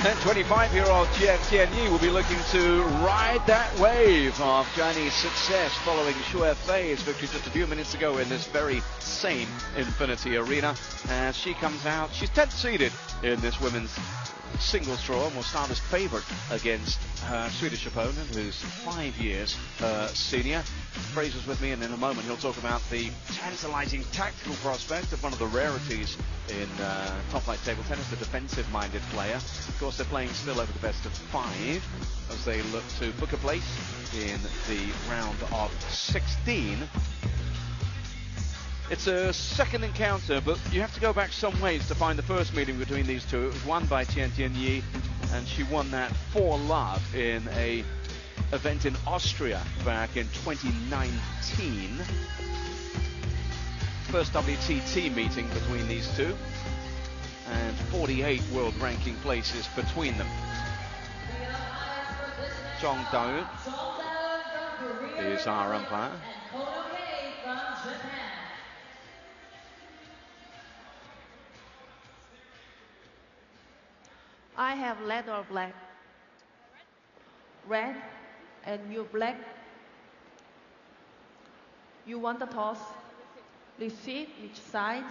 And 25-year-old QIANTIANYI will be looking to ride that wave of Chinese success following Xue Fei's victory just a few minutes ago in this very same Infinity Arena. As she comes out, she's 10th seeded in this women's singles draw and will start as favourite against her Swedish opponent, who's 5 years her senior. Fraser's with me, and in a moment he'll talk about the tantalising tactical prospect of one of the rarities in top-flight table tennis, the defensive-minded player. Of course, they're playing still over the best of 5 as they look to book a place in the round of 16. It's a second encounter, but you have to go back some ways to find the first meeting between these two. It was won by QIANTIANYI, and she won that 4-love in a event in Austria back in 2019. First WTT meeting between these two, and 48 world ranking places between them. Zhong Dao is our umpire. I have red or black? Red, and you black. You want the toss? Receive each side.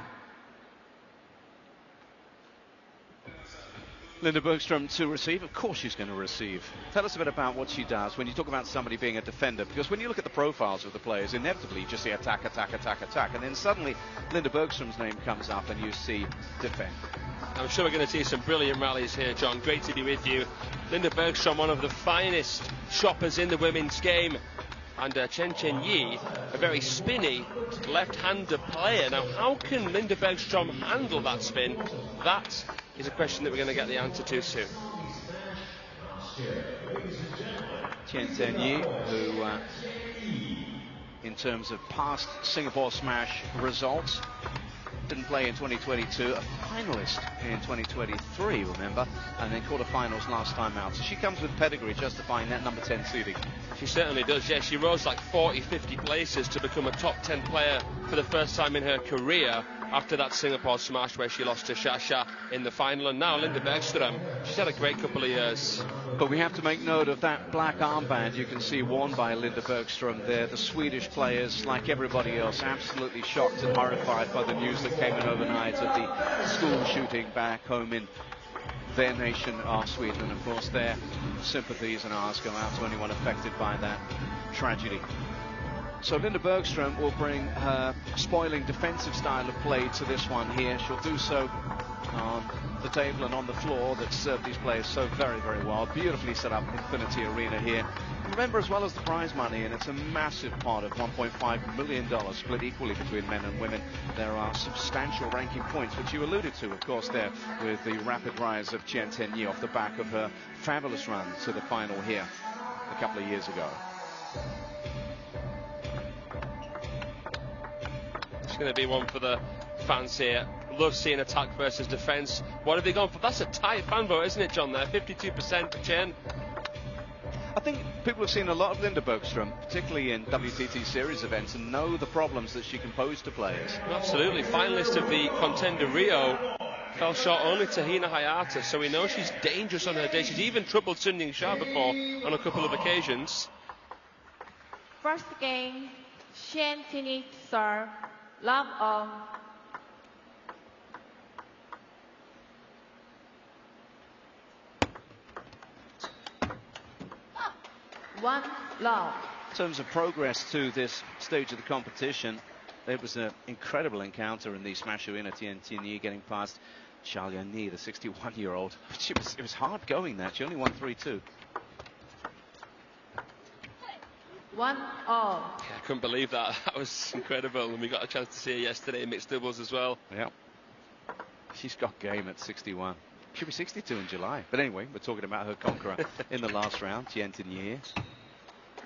Linda Bergstrom to receive. Of course she's going to receive. Tell us a bit about what she does when you talk about somebody being a defender, because when you look at the profiles of the players, inevitably you just see attack, attack, attack, attack, and then suddenly Linda Bergstrom's name comes up and you see defend. I'm sure we're going to see some brilliant rallies here, John. Great to be with you. Linda Bergstrom, one of the finest shoppers in the women's game. And QIANTIANYI, a very spinny left-hander player. Now, how can Linda Bergstrom handle that spin? That is a question that we're going to get the answer to soon. QIANTIANYI, who, in terms of past Singapore Smash results, didn't play in 2022, a finalist in 2023, remember, and then quarterfinals last time out. So she comes with pedigree justifying that number 10 seeding. She certainly does, yes. She rose like 40, 50 places to become a top 10 player for the first time in her career after that Singapore Smash where she lost to Xia in the final. And now Linda Bergstrom, she's had a great couple of years. But we have to make note of that black armband you can see worn by Linda Bergstrom there. The Swedish players, like everybody else, absolutely shocked and horrified by the news that came in overnight of the school shooting back home in their nation of Sweden. And of course their sympathies and ours go out to anyone affected by that tragedy. So Linda Bergstrom will bring her spoiling defensive style of play to this one here. She'll do so on the table and on the floor that served these players so very, very well. Beautifully set up Infinity Arena here. And remember, as well as the prize money, and it's a massive pot of $1.5 million split equally between men and women, there are substantial ranking points, which you alluded to, of course, there with the rapid rise of QIANTIANYI off the back of her fabulous run to the final here a couple of years ago. It's going to be one for the fans here. Love seeing attack versus defence. What have they gone for? That's a tight fan vote, isn't it, John, there? 52% for Chen. I think people have seen a lot of Linda Bergstrom, particularly in WTT series events, and know the problems that she can pose to players. Absolutely. Finalist of the Contender Rio, fell short only to Hina Hayata, so we know she's dangerous on her day. She's even troubled Sun Ying-Xia before on a couple of occasions. First game, QIANTIANYI serve, love on. One love. In terms of progress to this stage of the competition, it was an incredible encounter in the Smash Arena. QIANTIANYI getting past Xiao Lianni, the 61-year-old. It was hard going that. She only won 3-2. 1-all. Yeah, I couldn't believe that. That was incredible. And we got a chance to see her yesterday in mixed doubles as well. Yeah. She's got game at 61. She'll be 62 in July. But anyway, we're talking about her conqueror in the last round, QIANTIANYI.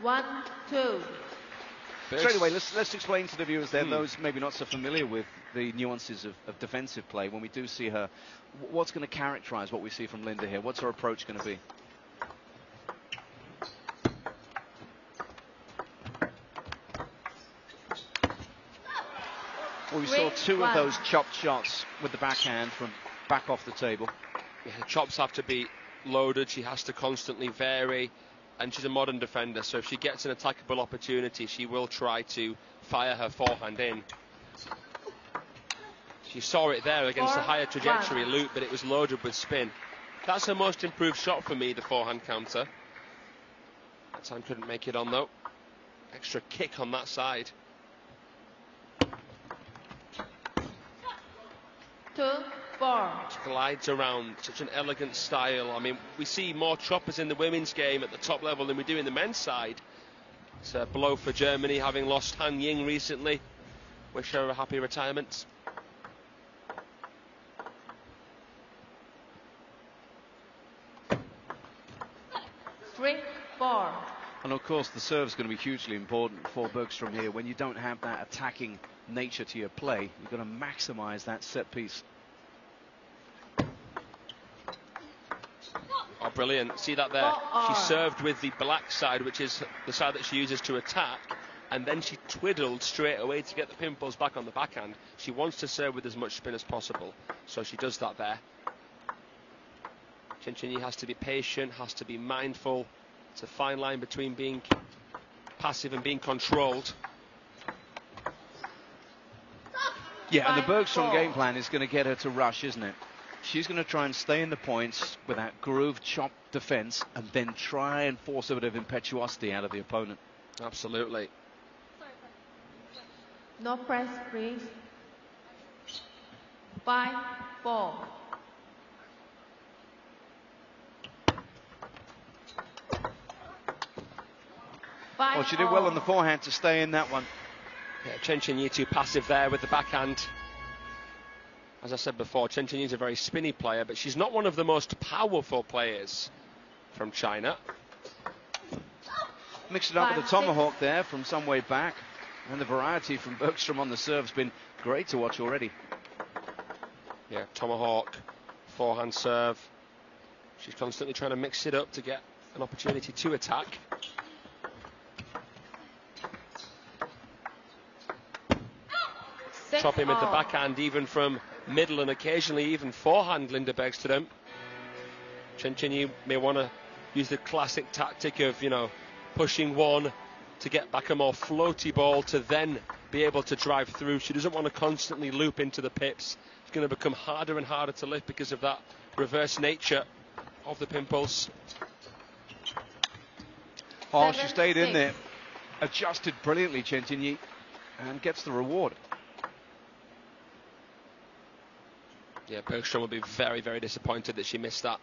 1-2. Straight away, let's explain to the viewers there, those maybe not so familiar with the nuances of defensive play. When we do see her, what's going to characterize what we see from Linda here? What's her approach going to be? Well, we saw two of those chopped shots with the backhand from back off the table. Yeah, the chops have to be loaded. She has to constantly vary, and she's a modern defender, so if she gets an attackable opportunity, she will try to fire her forehand in. She saw it there against the higher trajectory loop, but it was loaded with spin. That's her most improved shot for me, the forehand counter. That time couldn't make it on though. Extra kick on that side. 2-4. She glides around, such an elegant style. I mean, we see more choppers in the women's game at the top level than we do in the men's side. It's a blow for Germany, having lost Han Ying recently. Wish her a happy retirement. And of course the serve is going to be hugely important for Bergstrom here. When you don't have that attacking nature to your play, you've got to maximize that set piece. Oh, brilliant. See that there? She served with the black side, which is the side that she uses to attack, and then she twiddled straight away to get the pimples back on the backhand. She wants to serve with as much spin as possible, so she does that there. Chen-Chen-Yi has to be patient, has to be mindful. It's a fine line between being passive and being controlled. Yeah, and the Bergstrom game plan is going to get her to rush, isn't it? She's going to try and stay in the points with that groove chop defense and then try and force a bit of impetuosity out of the opponent. Absolutely. No press, please. 5-4. Well, she did well on the forehand to stay in that one. Yeah, Chen-Chen-Yi too passive there with the backhand. As I said before, Chen-Chen-Yi is a very spinny player, but she's not one of the most powerful players from China. Mixed it up with a tomahawk there from some way back. And the variety from Bergstrom on the serve has been great to watch already. Yeah, tomahawk, forehand serve. She's constantly trying to mix it up to get an opportunity to attack. Chopping with the backhand, even from middle and occasionally even forehand, Linda Bergström. Chen-Chen-Yi may want to use the classic tactic of, you know, pushing one to get back a more floaty ball to then be able to drive through. She doesn't want to constantly loop into the pips. It's going to become harder and harder to lift because of that reverse nature of the pimples. Oh, she stayed in there, adjusted brilliantly, Chen-Chen-Yi, and gets the reward. Yeah, Bergstrom will be very, very disappointed that she missed that.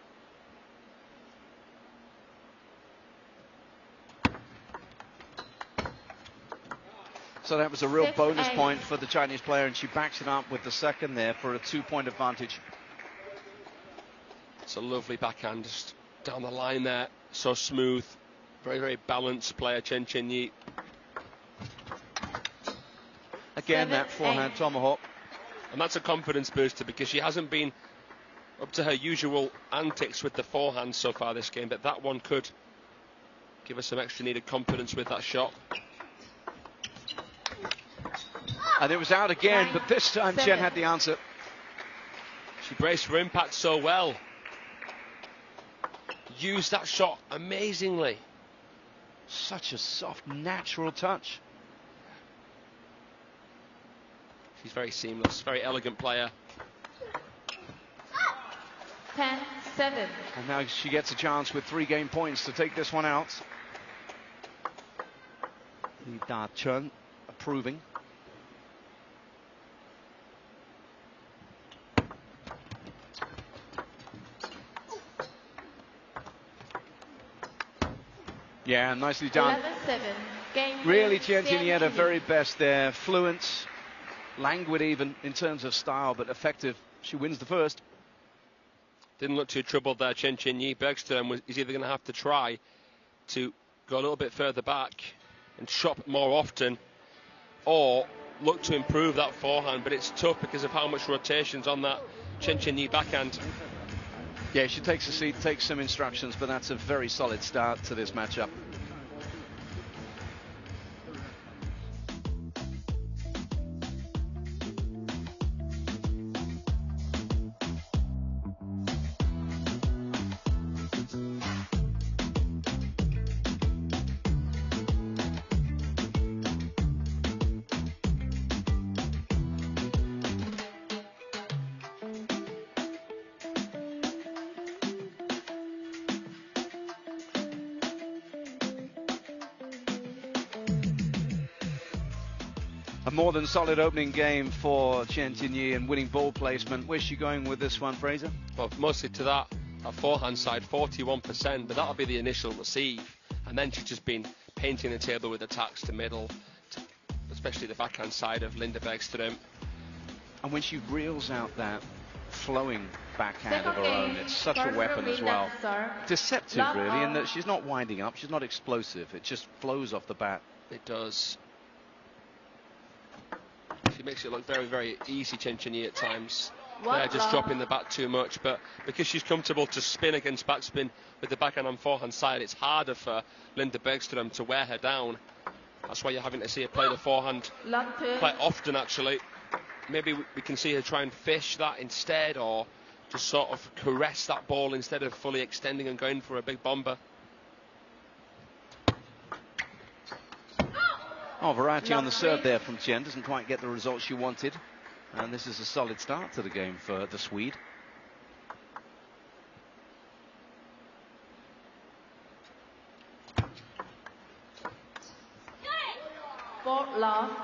So that was a real bonus point for the Chinese player, and she backs it up with the second there for a 2-point advantage. It's a lovely backhand just down the line there, so smooth. Very, very balanced player, Chen-Chen-Yi. Again, that forehand tomahawk. And that's a confidence booster because she hasn't been up to her usual antics with the forehand so far this game, but that one could give her some extra needed confidence with that shot. And it was out again, but this time Chen had the answer. She braced for impact so well. Used that shot amazingly. Such a soft, natural touch. She's very seamless, very elegant player. 10-7. And now she gets a chance with 3 game points to take this one out. Li Da Chen approving. Yeah, nicely done. 11-7. Game Really, point, Tiantianyi had her very best there. Fluent, languid even in terms of style, but effective. She wins the first. Didn't look too troubled there, Chen-Chen-Yi. Bergström is either going to have to try to go a little bit further back and chop more often, or look to improve that forehand, but it's tough because of how much rotation's on that Chen-Chen-Yi backhand. Yeah, she takes a seat, takes some instructions, but that's a very solid start to this matchup. A more than solid opening game for QIANTIANYI and winning ball placement. Where's she going with this one, Fraser? Well, mostly to that forehand side, 41%, but that'll be the initial receive. And then she's just been painting the table with attacks to middle, especially the backhand side of Linda Bergström. And when she reels out that flowing backhand of her own, it's such a weapon as well. Deceptive, really, in that she's not winding up, she's not explosive, it just flows off the bat. It does. She makes it look very, very easy, QIANTIANYI, at times. Just dropping the bat too much, but because she's comfortable to spin against backspin with the backhand and forehand side, it's harder for Linda Bergström to wear her down. That's why you're having to see her play the forehand quite often, actually. Maybe we can see her try and fish that instead, or just sort of caress that ball instead of fully extending and going for a big bomber. Oh, variety on the serve there from Chen. Doesn't quite get the result she wanted. And this is a solid start to the game for the Swede.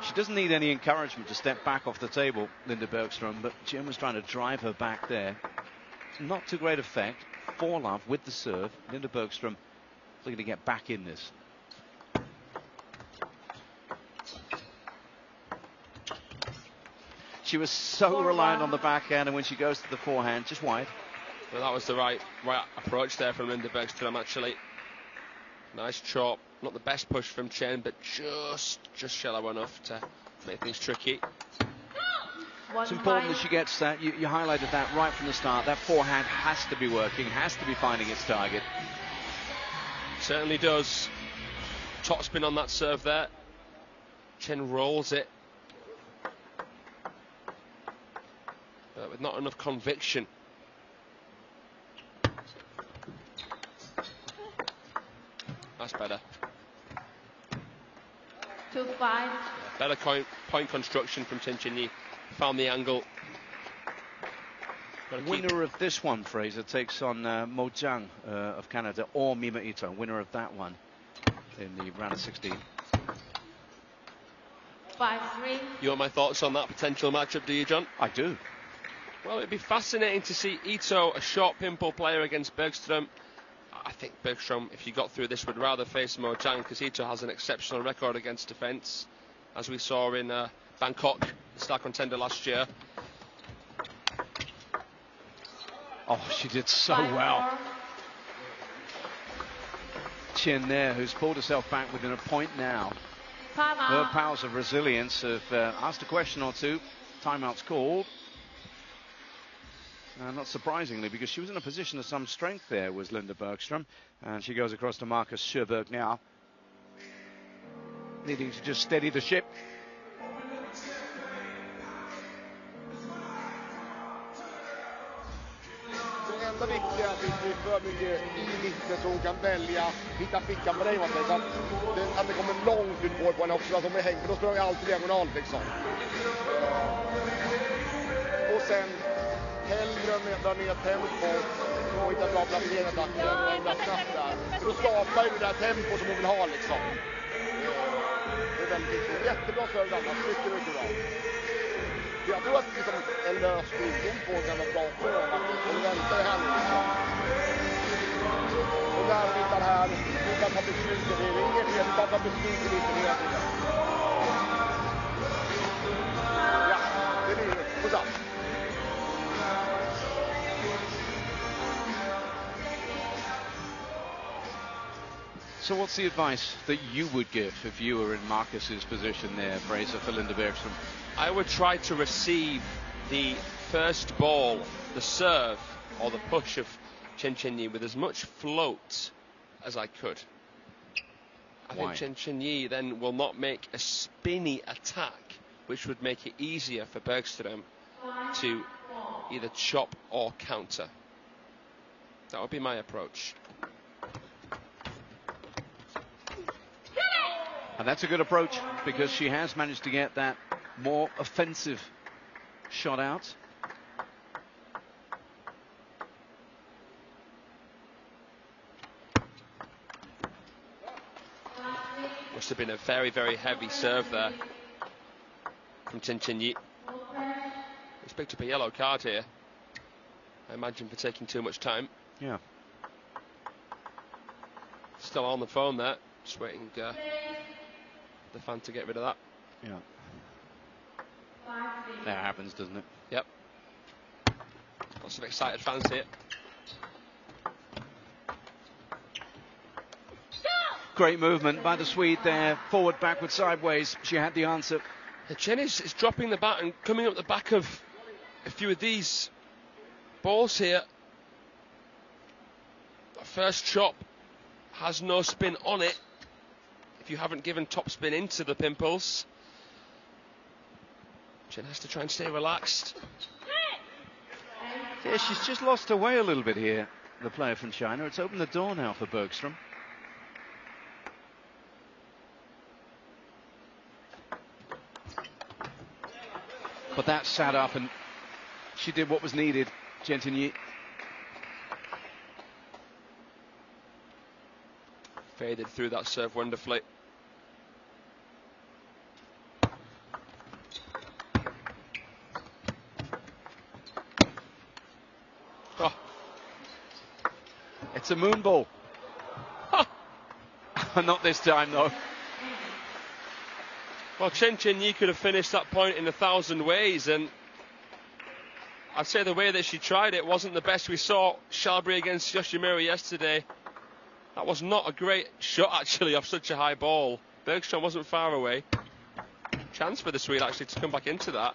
She doesn't need any encouragement to step back off the table, Linda Bergström, but Chen was trying to drive her back there. Not to great effect. 4-love with the serve. Linda Bergström looking to get back in this. She was so reliant on the backhand, and when she goes to the forehand, just wide. Well, that was the right approach there from Linda Bergström, actually. Nice chop. Not the best push from Chen, but just shallow enough to make things tricky. It's important that she gets that. You highlighted that right from the start. That forehand has to be working, has to be finding its target. Certainly does. Top spin on that serve there. Chen rolls it, but with not enough conviction. That's better. 2-5. Better point construction from QIANTIANYI. Found the angle. Winner of this one, Fraser, takes on Mo Zhang of Canada, or Mima Ito. Winner of that one in the round of 16. 5-3. You want my thoughts on that potential matchup, do you, John? I do. Well, it'd be fascinating to see Ito, a short pimple player, against Bergström. I think Bergström, if you got through this, would rather face Mo Zhang, because Ito has an exceptional record against defence, as we saw in Bangkok, the star contender last year. Oh, she did so well. Chen there, who's pulled herself back within a point now. Her powers of resilience have asked a question or two. Timeout's called. Not surprisingly, because she was in a position of some strength there, was Linda Bergström. And she goes across to Marcus Sjöberg now, needing to just steady the ship. Det enda viktiga är att det inte är för mycket i mitten så hon kan välja, hitta fickan på dig, så att det kommer långt ut på henne också, att de är hängd, för då spelar vi alltid diagonalt liksom. Och sen hellre dra ner tempo och hitta bra placering att ändra snabbt där. För då skapar ju det där tempo som hon vill ha liksom. Det är väldigt viktigt. Jättebra serve annars, mycket bra. Jag tror att liksom en lösning på kan vara bra för honom. Och vi väntar här nu liksom. Och där hittar här, utan att ta beslut, det är inget fel, utan att ta beslut lite hela tiden. Ja, det blir det. Och så. So what's the advice that you would give if you were in Marcus's position there, Fraser, for Linda Bergström? I would try to receive the first ball, the serve or the push of QIANTIANYI with as much float as I could. I think QIANTIANYI then will not make a spinny attack, which would make it easier for Bergström to either chop or counter. That would be my approach. And that's a good approach, because she has managed to get that more offensive shot out. Must have been a very, very heavy serve there. from QIANTIANYI. He's picked up a yellow card here, I imagine for taking too much time. Yeah. Still on the phone there, just waiting the fan to get rid of that. Yeah. That happens, doesn't it? Yep. Lots of excited fans here. Great movement by the Swede there, forward, backward, sideways. She had the answer. Chen is dropping the bat and coming up the back of a few of these balls here. First chop has no spin on it if you haven't given top spin into the pimples. Chen has to try and stay relaxed. Yeah, she's just lost her way a little bit here, the player from China. It's opened the door now for Bergstrom. But that sat up and she did what was needed, QIANTIANYI. Faded through that serve wonderfully. Oh. It's a moon ball. Not this time though. Well, QIANTIANYI could have finished that point in 1,000 ways, and I'd say the way that she tried it wasn't the best. We saw Shalbury against Yoshimura yesterday. That was not a great shot, actually, off such a high ball. Bergstrom wasn't far away. Chance for the Swede, actually, to come back into that.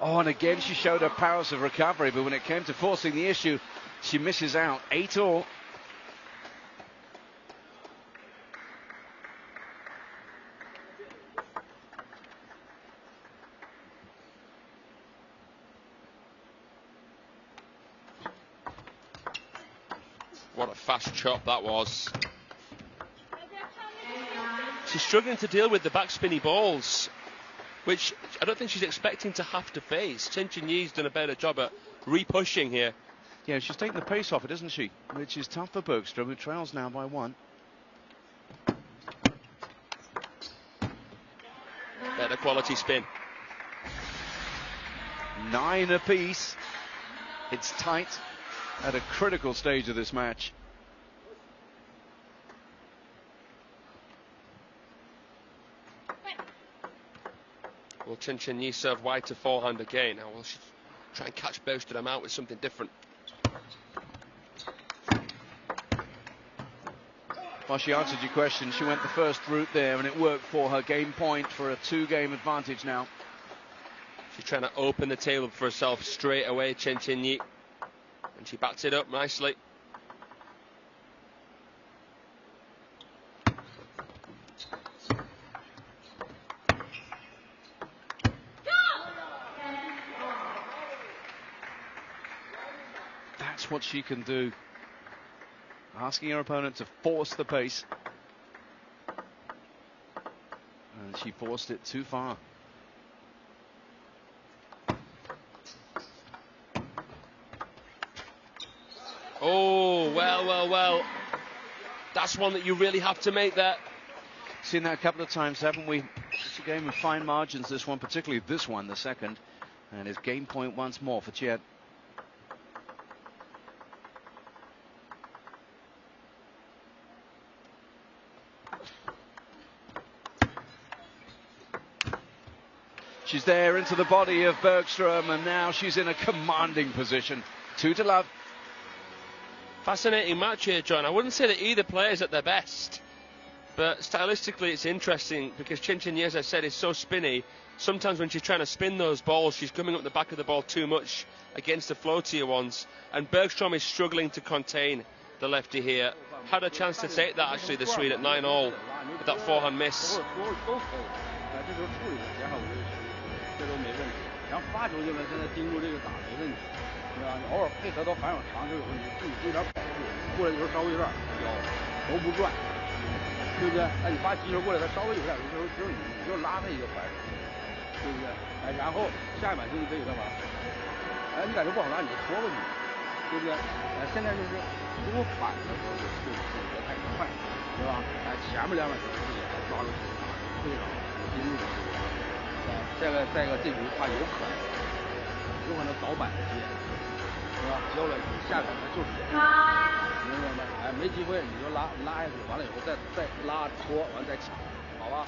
Oh, and again she showed her powers of recovery, but when it came to forcing the issue, she misses out. 8-all. What a fast chop that was. She's struggling to deal with the backspinny balls, which I don't think she's expecting to have to face. QIANTIANYI's done a better job at re-pushing here. Yeah, she's taken the pace off it, isn't she? Which is tough for Bergstrom, who trails now by 1. Better quality spin. 9 apiece. It's tight at a critical stage of this match. Will QIANTIANYI serve wide to forehand again? Now will she try and catch Bergstrom out with something different? Well, she answered your question. She went the first route there, and it worked for her. Game point for a 2-game advantage now. She's trying to open the table for herself straight away, QIANTIANYI. And she backs it up nicely. That's what she can do. Asking her opponent to force the pace. And she forced it too far. Oh, well. That's one that you really have to make there. Seen that a couple of times, haven't we? It's a game of fine margins, this one, particularly this one, the second. And it's game point once more for Qian. She's there into the body of Bergstrom, and now she's in a commanding position. 2-love. Fascinating match here, John. I wouldn't say that either player's at their best, but stylistically it's interesting because QIANTIANYI, as I said, is so spinny. Sometimes when she's trying to spin those balls, she's coming up the back of the ball too much against the floatier ones, and Bergstrom is struggling to contain the lefty here. Had a chance to take that, actually, the Swede at 9-all with that forehand miss. 这都没问题。然后发球就呢，现在盯住这个打没问题，对吧？你偶尔配合到反手长就有问题，自己做点保护，过来的时候稍微有点飘，头不转，对不对？哎，你发急球过来，他稍微有点的时候，你就拉他一个反手，对不对？哎，然后下一板球你可以干嘛？哎，你感觉不好拿，你就戳过去，对不对？哎，现在就是多反的时候就走得太快，对吧？但前面2码球也还抓住球，非常精准。再一个这局他有可能倒板的接，是吧？接过来你下场他就是这样，明白吗？哎，没机会你就拉下去，完了以后再拉拖，完再抢，好吧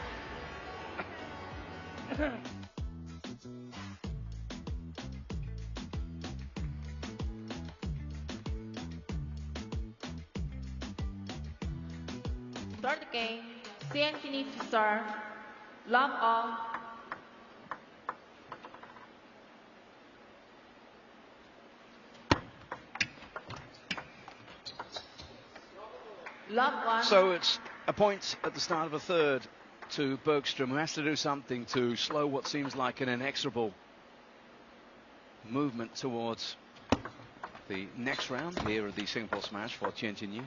？Start the game. QIANTIANYI to serve. Love all. Love one. So it's a point at the start of a third to Bergstrom, who has to do something to slow what seems like an inexorable movement towards the next round here of the Singapore Smash for QIANTIANYI.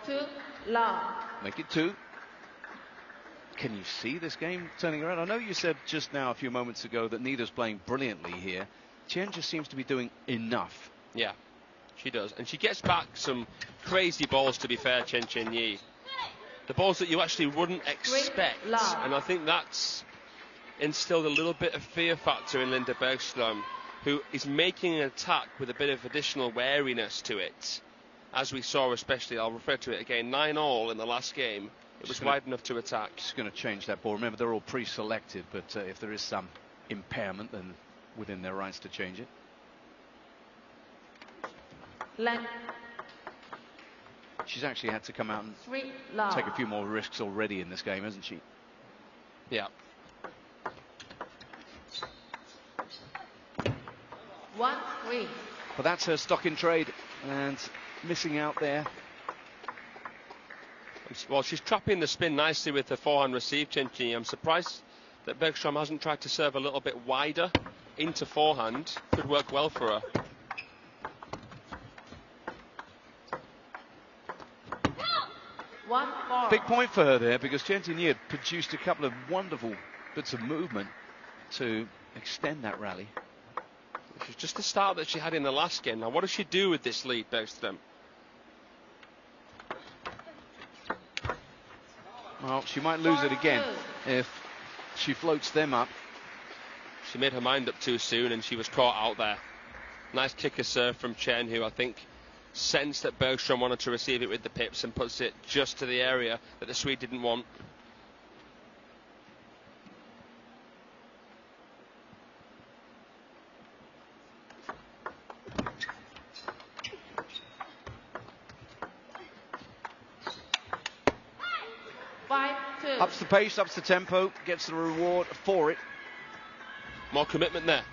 2 love. Make it 2. Can you see this game turning around? I know you said just now, a few moments ago, that Nida's playing brilliantly here. Chen just seems to be doing enough. Yeah, she does. And she gets back some crazy balls, to be fair, QIANTIANYI. The balls that you actually wouldn't expect. And I think that's instilled a little bit of fear factor in Linda Bergstrom, who is making an attack with a bit of additional wariness to it. As we saw, especially, I'll refer to it again, 9-all in the last game. It was wide enough to attack. She's going to change that ball. Remember, they're all pre-selected, but if there is some impairment, then within their rights to change it. She's actually had to come out and take a few more risks already in this game, hasn't she? Yeah. 1-3. But that's her stock in trade, and missing out there. Well, she's trapping the spin nicely with the forehand receive, QIANTIANYI. I'm surprised that Bergstrom hasn't tried to serve a little bit wider into forehand. Could work well for her. Big point for her there, because QIANTIANYI had produced a couple of wonderful bits of movement to extend that rally. Which is just the start that she had in the last game. Now, what does she do with this lead, Bergstrom? Well, she might lose it again if she floats them up. She made her mind up too soon, and she was caught out there. Nice kicker serve from Chen, who I think sensed that Bergstrom wanted to receive it with the pips and puts it just to the area that the Swede didn't want. Ups the pace, ups the tempo, gets the reward for it. More commitment there.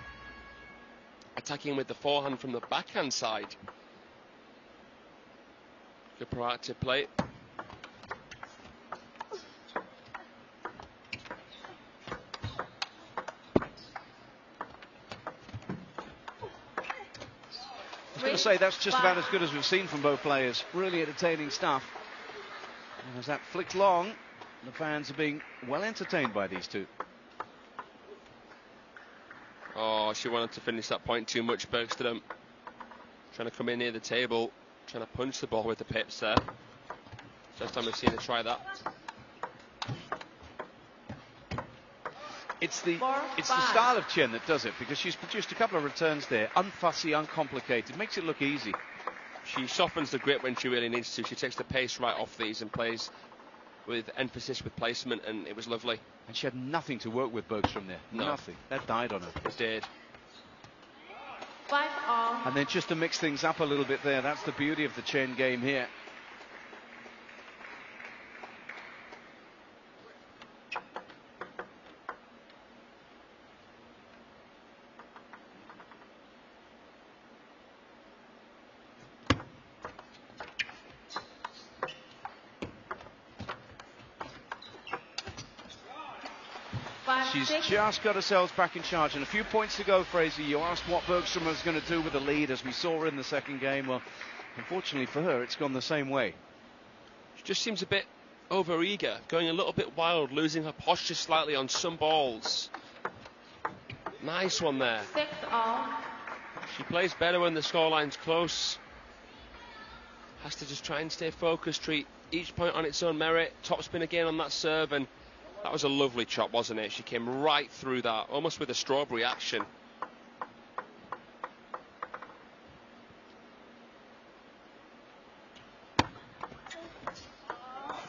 Attacking with the forehand from the backhand side. Good proactive play. I was going to say, that's just about as good as we've seen from both players. Really entertaining stuff. And as that flicks long, the fans are being well entertained by these two. Oh, she wanted to finish that point too much, Bergstrom. Trying to come in near the table, trying to punch the ball with the pips there. First time we've seen her try that. It's the style of Chen that does it, because she's produced a couple of returns there, unfussy, uncomplicated, makes it look easy. She softens the grip when she really needs to. She takes the pace right off these and plays with emphasis with placement, and it was lovely. And she had nothing to work with, Bergstrom, there. No. Nothing. That died on her. It did. 5-all. And then just to mix things up a little bit there, that's the beauty of the Chen game here. She's just got herself back in charge. And a few points to go, Fraser. You asked what Bergstrom was going to do with the lead, as we saw in the second game. Well, unfortunately for her, it's gone the same way. She just seems a bit over-eager, going a little bit wild, losing her posture slightly on some balls. Nice one there. 6-all. She plays better when the scoreline's close. Has to just try and stay focused, treat each point on its own merit. Topspin again on that serve, and that was a lovely chop, wasn't it? She came right through that, almost with a strawberry action.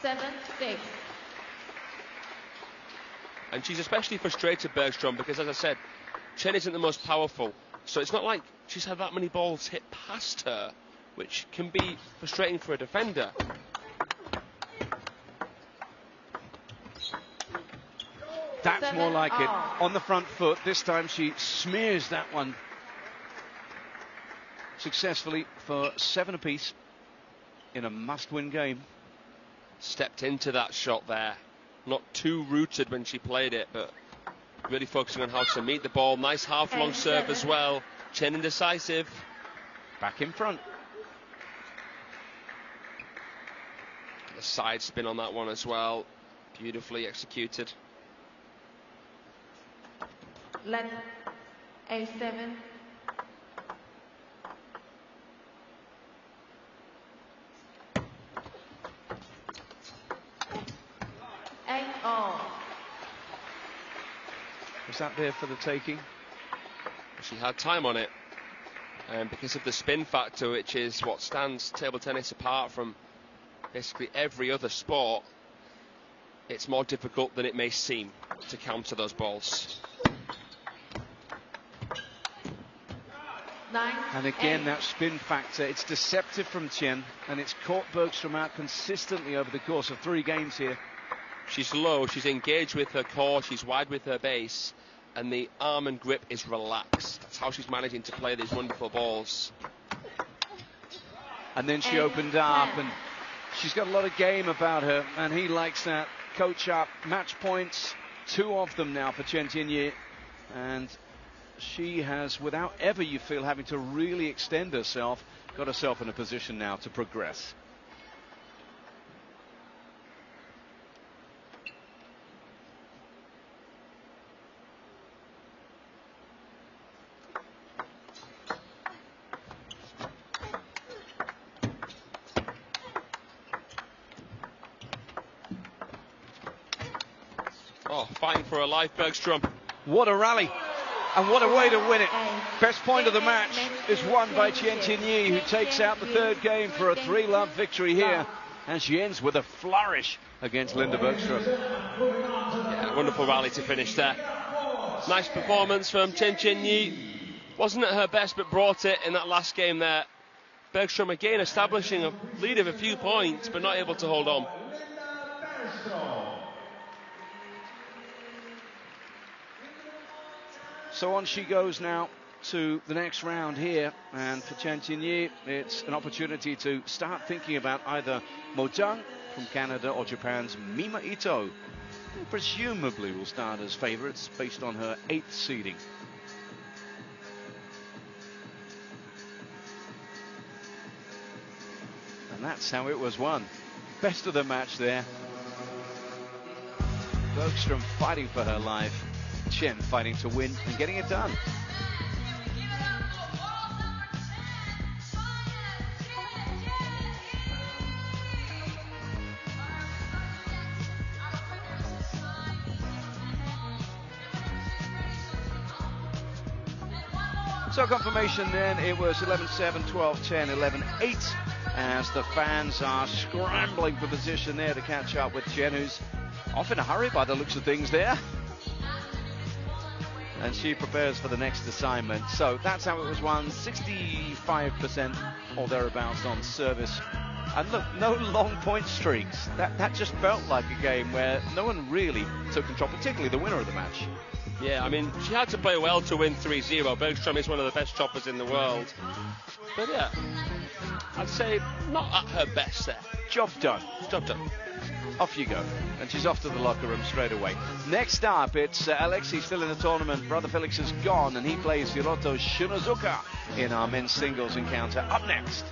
Seven, 6. And she's especially frustrated, Bergstrom, because, as I said, Chen isn't the most powerful. So it's not like she's had that many balls hit past her, which can be frustrating for a defender. That's more like it. On the front foot. This time she smears that one successfully for 7 apiece in a must-win game. Stepped into that shot there. Not too rooted when she played it, but really focusing on how to meet the ball. Nice half-long serve as well. Chen indecisive. Back in front. The side spin on that one as well. Beautifully executed. Length, 8-7. Was that there for the taking? She had time on it, and because of the spin factor, which is what stands table tennis apart from basically every other sport, it's more difficult than it may seem to counter those balls. 9, And again, 8. that spin factor, it's deceptive from Chen, and it's caught Bergstrom out consistently over the course of 3 games here. She's low, she's engaged with her core, she's wide with her base, and the arm and grip is relaxed. That's how she's managing to play these wonderful balls. And then she opened up, and she's got a lot of game about her, and he likes that. Coach up, match points, 2 of them now for Chen Tianyi, and she has, without ever, you feel, having to really extend herself, got herself in a position now to progress. Oh, fighting for her life, Bergstrom. What a rally, and what a way to win it. Best point of the match is won by QIANTIANYI, who takes out the 3rd game for a 3-love victory here, and she ends with a flourish against Linda Bergstrom. Yeah, wonderful rally to finish there. Nice performance from QIANTIANYI. Wasn't at her best, but brought it in that last game there. Bergstrom again establishing a lead of a few points, but not able to hold on. So on she goes now to the next round here, and for QIANTIANYI, it's an opportunity to start thinking about either Mo Zhang from Canada or Japan's Mima Ito, who presumably will start as favourites based on her 8th seeding. And that's how it was won. Best of the match there. Bergstrom fighting for her life. Chen fighting to win and getting it done. So confirmation then, it was 11-7, 12-10, 11-8, as the fans are scrambling for position there to catch up with Chen, who's off in a hurry by the looks of things there. And she prepares for the next assignment. So that's how it was won, 65% or thereabouts on service. And look, no long point streaks. That just felt like a game where no one really took control, particularly the winner of the match. Yeah, I mean, she had to play well to win 3-0. Bergstrom is one of the best choppers in the world. But yeah, I'd say not at her best there. Job done. Job done. Off you go. And she's off to the locker room straight away. Next up, it's Alexei still in the tournament. Brother Felix is gone, and he plays Hiroto Shinozuka in our men's singles encounter. Up next.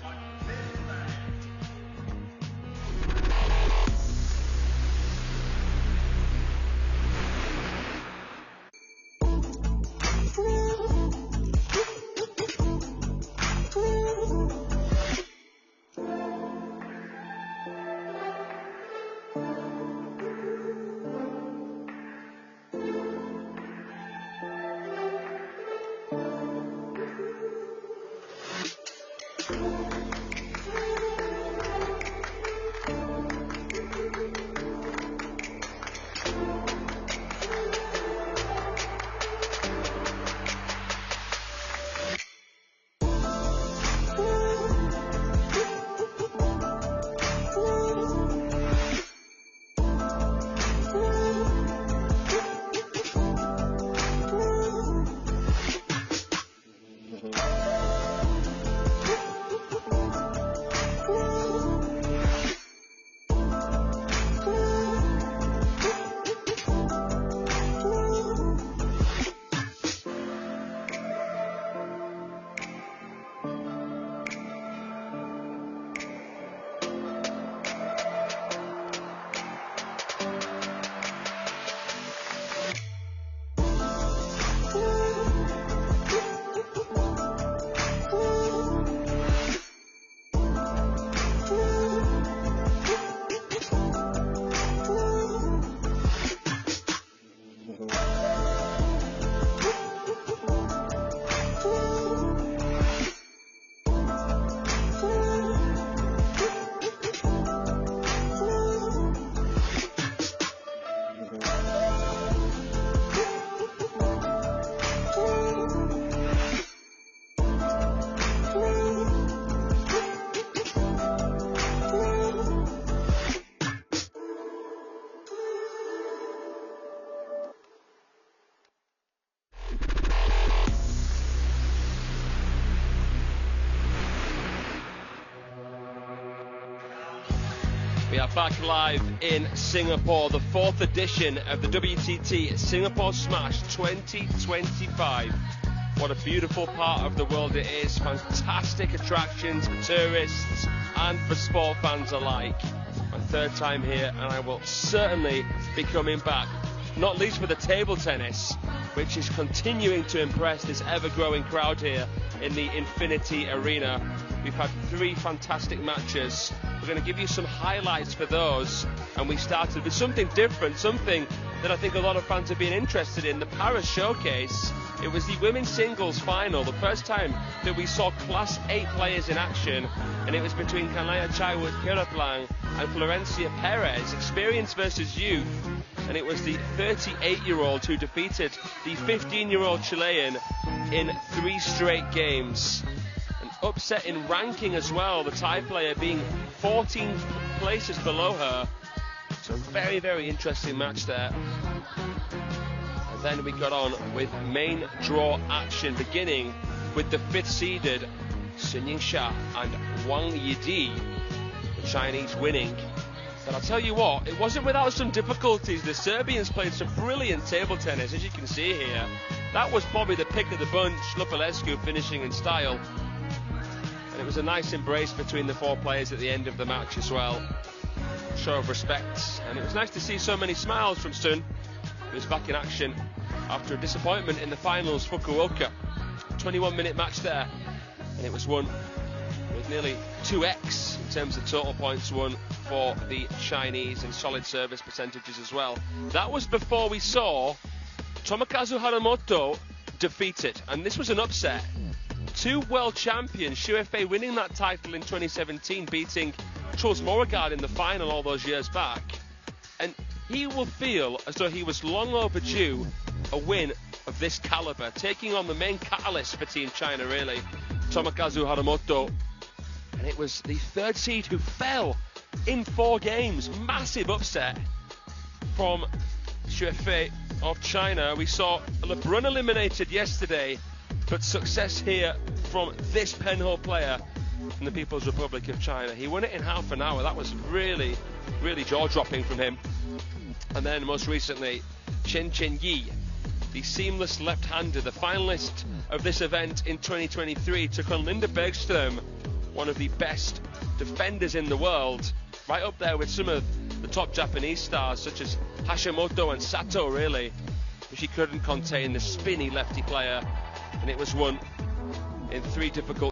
We are back live in Singapore, the 4th edition of the WTT Singapore Smash 2025. What a beautiful part of the world it is. Fantastic attractions for tourists and for sport fans alike. My 3rd time here, and I will certainly be coming back, not least for the table tennis, which is continuing to impress this ever-growing crowd here in the Infinity Arena. We've had 3 fantastic matches. We're going to give you some highlights for those, and we started with something different, something that I think a lot of fans have been interested in, the Paris Showcase. It was the women's singles final, the first time that we saw Class 8 players in action, and it was between Kanaya Chaiwood-Kiraplang and Florencia Perez, experience versus youth, and it was the 38-year-old who defeated the 15-year-old Chilean in 3 straight games. An upset in ranking as well, the Thai player being 14 places below her. So a very, very interesting match there. And then we got on with main draw action, beginning with the 5th seeded Sun Yingsha and Wang Yidi, the Chinese winning. But I'll tell you what, it wasn't without some difficulties. The Serbians played some brilliant table tennis, as you can see here. That was probably the pick of the bunch, Lupulescu finishing in style. And it was a nice embrace between the 4 players at the end of the match as well. Show of respect, and it was nice to see so many smiles from Sun, who was back in action after a disappointment in the finals, Fukuoka. 21-minute match there, and it was won with nearly 2x in terms of total points won for the Chinese, and solid service percentages as well. That was before we saw Tomokazu Haramoto defeated, and this was an upset. 2 world champions, Xu Fei winning that title in 2017, beating Truls Moregard in the final all those years back, and he will feel as though he was long overdue a win of this calibre, taking on the main catalyst for Team China really, Tomokazu Haramoto. And it was the 3rd seed who fell in 4 games. Massive upset from Xu Fei of China. We saw LeBrun eliminated yesterday, but success here from this penhole player from the People's Republic of China. He won it in half an hour. That was really, really jaw-dropping from him. And then most recently, Chen Chen-Yi, the seamless left-hander, the finalist of this event in 2023, took on Linda Bergström, one of the best defenders in the world, right up there with some of the top Japanese stars such as Hashimoto and Sato really. But she couldn't contain the spinny lefty player, and it was won in 3 difficult